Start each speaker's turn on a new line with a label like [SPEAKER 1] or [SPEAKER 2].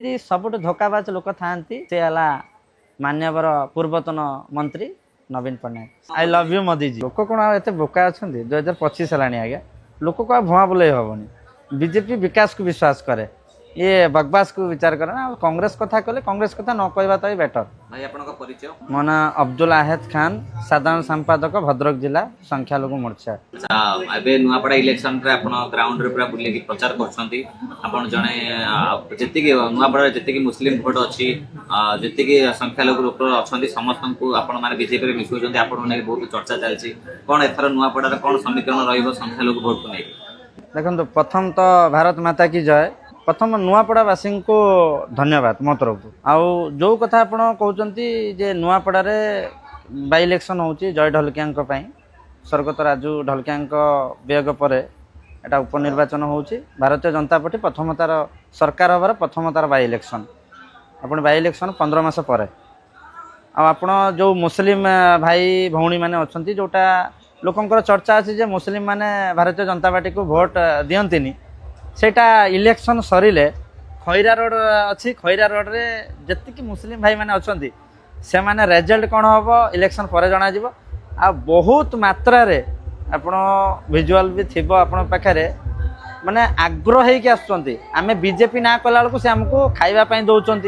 [SPEAKER 1] सबुठ धोकाबाज लोक था से मान्यवर पूर्वतन मंत्री Naveen Patnaik. I love you Modi ji. लोक कौन एत बोका अच्छा 2025 है आज्ञा लोक को भुआ बुले हेनी बीजेपी विकास को विश्वास करे ये बकवास को विचार करे ना कांग्रेस कथा कहले कांग्रेस कथा न कहवा तो बेटर।
[SPEAKER 2] भाई आपनका परिचय?
[SPEAKER 1] मो ना अब्दुल आहेद खान साधारण संपादक भद्रक जिला संख्यालघु मोर्चा।
[SPEAKER 2] अच्छा एबे नुआपड़ा इलेक्शन रे आपण ग्राउंड रे पूरा बुले की प्रचार करछंती आपण जने जति की नुआपड़ा जति की मुस्लिम भोट अछि जति की संख्यालघु लोक अछंती समस्त को आपण माने बीजेपी रे मिसुजंती आपण माने बहुत चर्चा चलछि कोन एथर नुआपड़ा रे कोन समीकरण रहइबो संख्यालघु भोट को नै?
[SPEAKER 1] देखो प्रथम तो भारत माता की जय। प्रथम नुआपड़ावासी को धन्यवाद मो तरफ आउ जो कथा आप कहते जे नुआपड़ा बाई इलेक्शन हो जय ढलकिया स्वर्गत राजू ढलकिया वियोग पर एटा उपनिर्वाचन हो भारतीय जनता पार्टी प्रथम तार सरकार हबार प्रथम तार by election upon by election 15 मास पर आप जो मुस्लिम भाई भौणी मैंने अच्छा जोटा लोकंर चर्चा अच्छी जे मुस्लिम माने भारतीय जनता पार्टी को भोट दियंतिनी सेटा इलेक्शन सरिले खैरा रोड अच्छी खैरा रोड रे जति मुस्लिम भाई माने अच्छी से माने रिजल्ट कौन हम इलेक्शन पर जना जीवो आ बहुत मात्रा रे आपण विजुअल भी थिबो आपण पाखरे माने आग्रह होइके आसुचंती आमे बीजेपी ना कला बेलू से हमको खाइबा पई दउचंती।